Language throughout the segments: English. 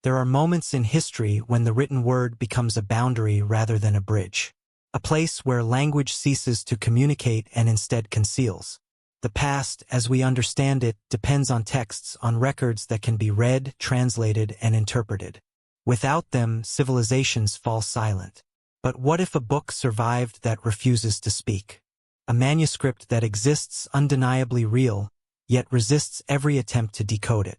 There are moments in history when the written word becomes a boundary rather than a bridge. A place where language ceases to communicate and instead conceals. The past, as we understand it, depends on texts, on records that can be read, translated, and interpreted. Without them, civilizations fall silent. But what if a book survived that refuses to speak? A manuscript that exists undeniably real, yet resists every attempt to decode it.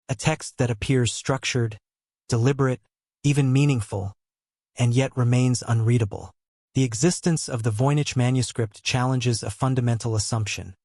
A text that appears structured, deliberate, even meaningful, and yet remains unreadable. The existence of the Voynich Manuscript challenges a fundamental assumption: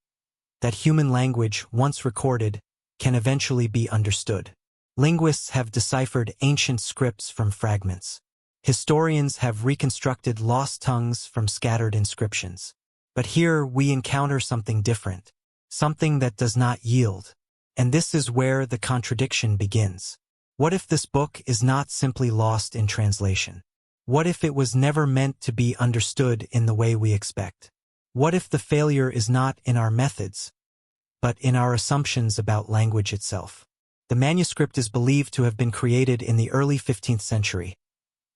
that human language, once recorded, can eventually be understood. Linguists have deciphered ancient scripts from fragments. Historians have reconstructed lost tongues from scattered inscriptions. But here we encounter something different, something that does not yield. And this is where the contradiction begins. What if this book is not simply lost in translation? What if it was never meant to be understood in the way we expect? What if the failure is not in our methods, but in our assumptions about language itself? The manuscript is believed to have been created in the early 15th century,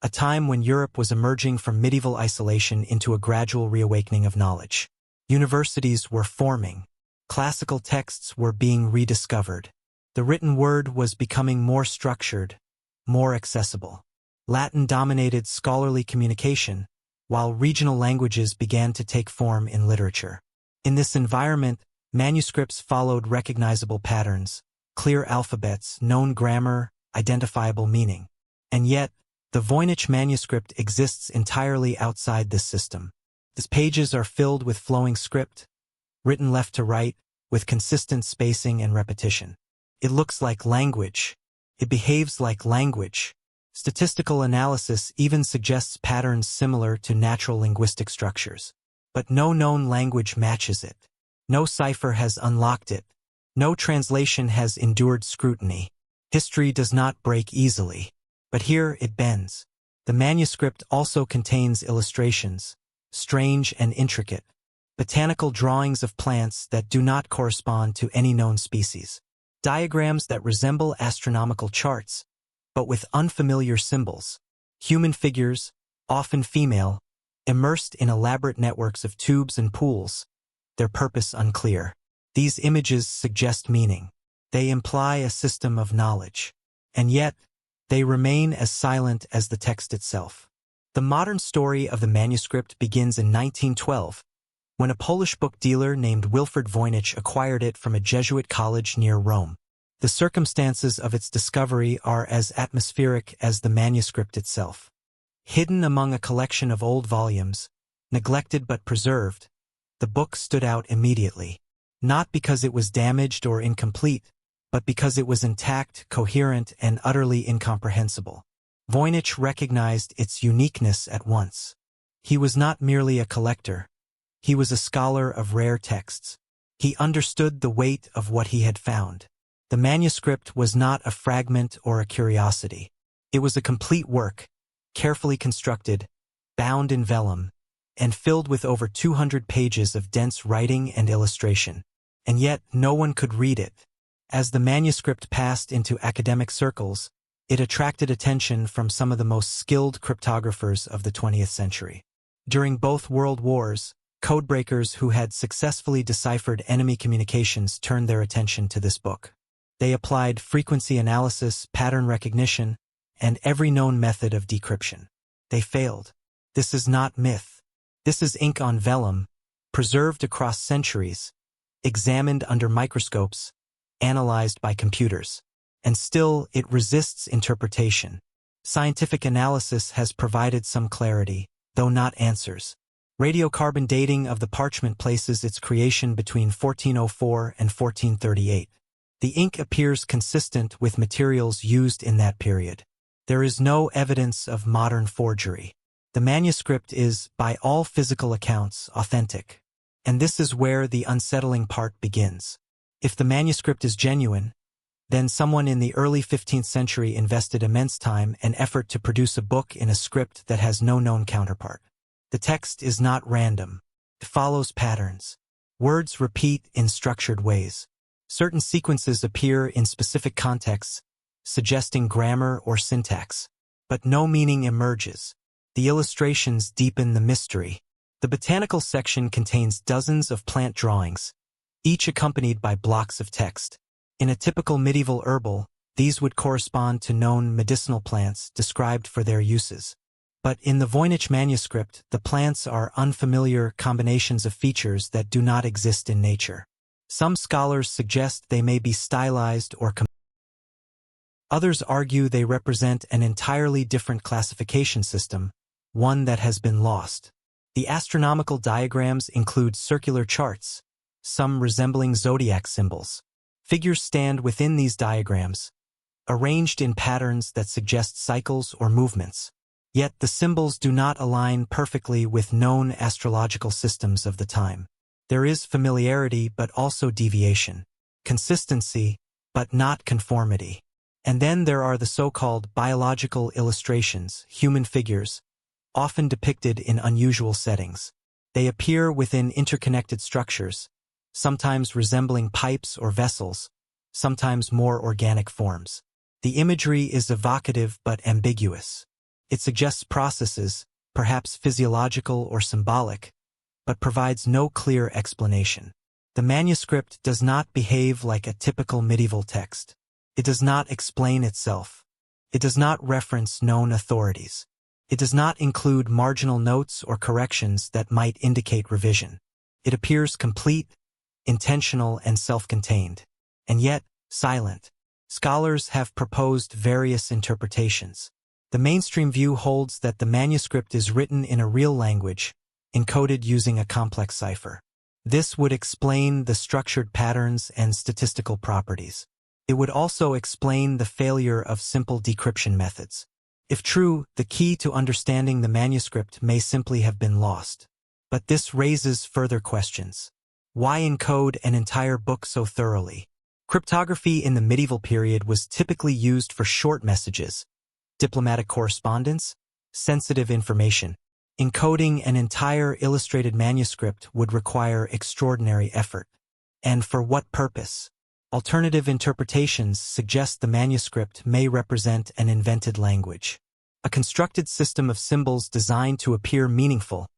a time when Europe was emerging from medieval isolation into a gradual reawakening of knowledge. Universities were forming. Classical texts were being rediscovered. The written word was becoming more structured, more accessible. Latin dominated scholarly communication, while regional languages began to take form in literature. In this environment, manuscripts followed recognizable patterns, clear alphabets, known grammar, identifiable meaning. And yet, the Voynich manuscript exists entirely outside this system. Its pages are filled with flowing script, written left to right, with consistent spacing and repetition. It looks like language. It behaves like language. Statistical analysis even suggests patterns similar to natural linguistic structures. But no known language matches it. No cipher has unlocked it. No translation has endured scrutiny. History does not break easily. But here it bends. The manuscript also contains illustrations, strange and intricate, botanical drawings of plants that do not correspond to any known species, diagrams that resemble astronomical charts, but with unfamiliar symbols, human figures, often female, immersed in elaborate networks of tubes and pools, their purpose unclear. These images suggest meaning. They imply a system of knowledge. And yet, they remain as silent as the text itself. The modern story of the manuscript begins in 1912, when a Polish book dealer named Wilfred Voynich acquired it from a Jesuit college near Rome. The circumstances of its discovery are as atmospheric as the manuscript itself. Hidden among a collection of old volumes, neglected but preserved, the book stood out immediately. Not because it was damaged or incomplete, but because it was intact, coherent, and utterly incomprehensible. Voynich recognized its uniqueness at once. He was not merely a collector. He was a scholar of rare texts. He understood the weight of what he had found. The manuscript was not a fragment or a curiosity. It was a complete work, carefully constructed, bound in vellum, and filled with over 200 pages of dense writing and illustration. And yet no one could read it. As the manuscript passed into academic circles, it attracted attention from some of the most skilled cryptographers of the 20th century. During both world wars, codebreakers who had successfully deciphered enemy communications turned their attention to this book. They applied frequency analysis, pattern recognition, and every known method of decryption. They failed. This is not myth. This is ink on vellum, preserved across centuries, examined under microscopes, analyzed by computers. And still, it resists interpretation. Scientific analysis has provided some clarity, though not answers. Radiocarbon dating of the parchment places its creation between 1404 and 1438. The ink appears consistent with materials used in that period. There is no evidence of modern forgery. The manuscript is, by all physical accounts, authentic. And this is where the unsettling part begins. If the manuscript is genuine, then someone in the early 15th century invested immense time and effort to produce a book in a script that has no known counterpart. The text is not random. It follows patterns. Words repeat in structured ways. Certain sequences appear in specific contexts, suggesting grammar or syntax. But no meaning emerges. The illustrations deepen the mystery. The botanical section contains dozens of plant drawings, each accompanied by blocks of text. In a typical medieval herbal, these would correspond to known medicinal plants described for their uses. But in the Voynich Manuscript, the plants are unfamiliar combinations of features that do not exist in nature. Some scholars suggest they may be stylized or others argue they represent an entirely different classification system, one that has been lost. The astronomical diagrams include circular charts, some resembling zodiac symbols. Figures stand within these diagrams, arranged in patterns that suggest cycles or movements. Yet the symbols do not align perfectly with known astrological systems of the time. There is familiarity but also deviation, consistency but not conformity. And then there are the so-called biological illustrations, human figures, often depicted in unusual settings. They appear within interconnected structures, sometimes resembling pipes or vessels, sometimes more organic forms. The imagery is evocative but ambiguous. It suggests processes, perhaps physiological or symbolic, but provides no clear explanation. The manuscript does not behave like a typical medieval text. It does not explain itself. It does not reference known authorities. It does not include marginal notes or corrections that might indicate revision. It appears complete, intentional, and self-contained, and yet silent. Scholars have proposed various interpretations. The mainstream view holds that the manuscript is written in a real language, encoded using a complex cipher. This would explain the structured patterns and statistical properties. It would also explain the failure of simple decryption methods. If true, the key to understanding the manuscript may simply have been lost. But this raises further questions. Why encode an entire book so thoroughly? Cryptography in the medieval period was typically used for short messages, diplomatic correspondence, sensitive information. Encoding an entire illustrated manuscript would require extraordinary effort. And for what purpose? Alternative interpretations suggest the manuscript may represent an invented language, a constructed system of symbols designed to appear meaningful,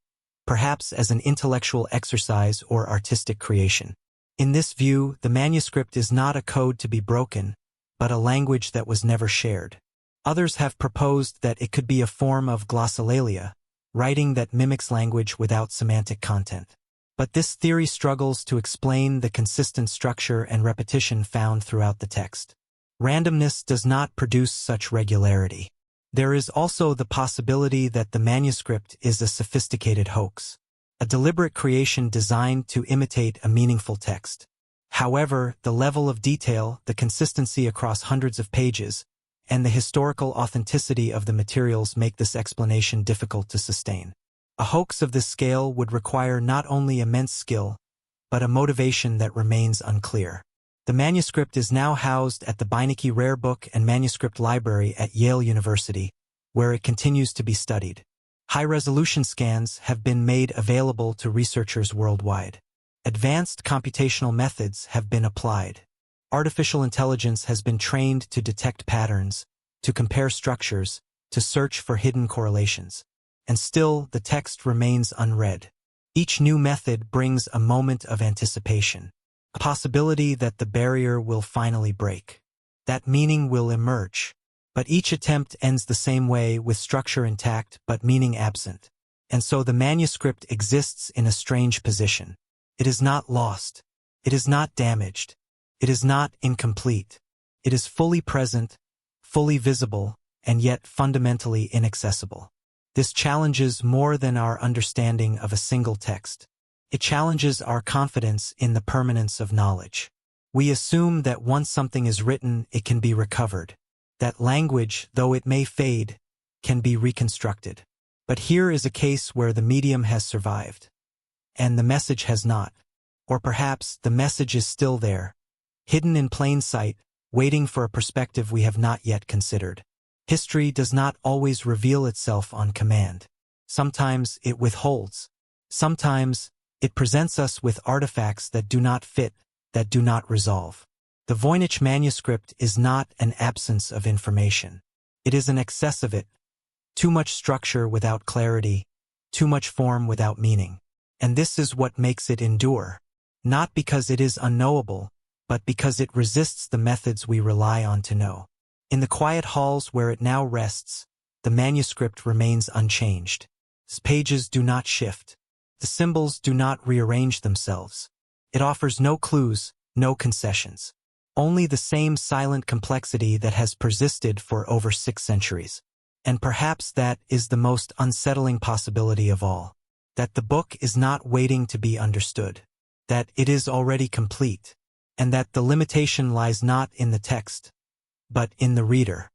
perhaps as an intellectual exercise or artistic creation. In this view, the manuscript is not a code to be broken, but a language that was never shared. Others have proposed that it could be a form of glossolalia, writing that mimics language without semantic content. But this theory struggles to explain the consistent structure and repetition found throughout the text. Randomness does not produce such regularity. There is also the possibility that the manuscript is a sophisticated hoax, a deliberate creation designed to imitate a meaningful text. However, the level of detail, the consistency across hundreds of pages, and the historical authenticity of the materials make this explanation difficult to sustain. A hoax of this scale would require not only immense skill, but a motivation that remains unclear. The manuscript is now housed at the Beinecke Rare Book and Manuscript Library at Yale University, where it continues to be studied. High-resolution scans have been made available to researchers worldwide. Advanced computational methods have been applied. Artificial intelligence has been trained to detect patterns, to compare structures, to search for hidden correlations. And still, the text remains unread. Each new method brings a moment of anticipation, a possibility that the barrier will finally break, that meaning will emerge. But each attempt ends the same way, with structure intact but meaning absent. And so the manuscript exists in a strange position. It is not lost. It is not damaged. It is not incomplete. It is fully present, fully visible, and yet fundamentally inaccessible. This challenges more than our understanding of a single text. It challenges our confidence in the permanence of knowledge. We assume that once something is written, it can be recovered. That language, though it may fade, can be reconstructed. But here is a case where the medium has survived, and the message has not. Or perhaps the message is still there, hidden in plain sight, waiting for a perspective we have not yet considered. History does not always reveal itself on command. Sometimes it withholds. Sometimes it presents us with artifacts that do not fit, that do not resolve. The Voynich Manuscript is not an absence of information. It is an excess of it. Too much structure without clarity, too much form without meaning. And this is what makes it endure. Not because it is unknowable, but because it resists the methods we rely on to know. In the quiet halls where it now rests, the manuscript remains unchanged. Its pages do not shift. The symbols do not rearrange themselves. It offers no clues, no concessions. Only the same silent complexity that has persisted for over 6 centuries. And perhaps that is the most unsettling possibility of all. That the book is not waiting to be understood. That it is already complete. And that the limitation lies not in the text, but in the reader.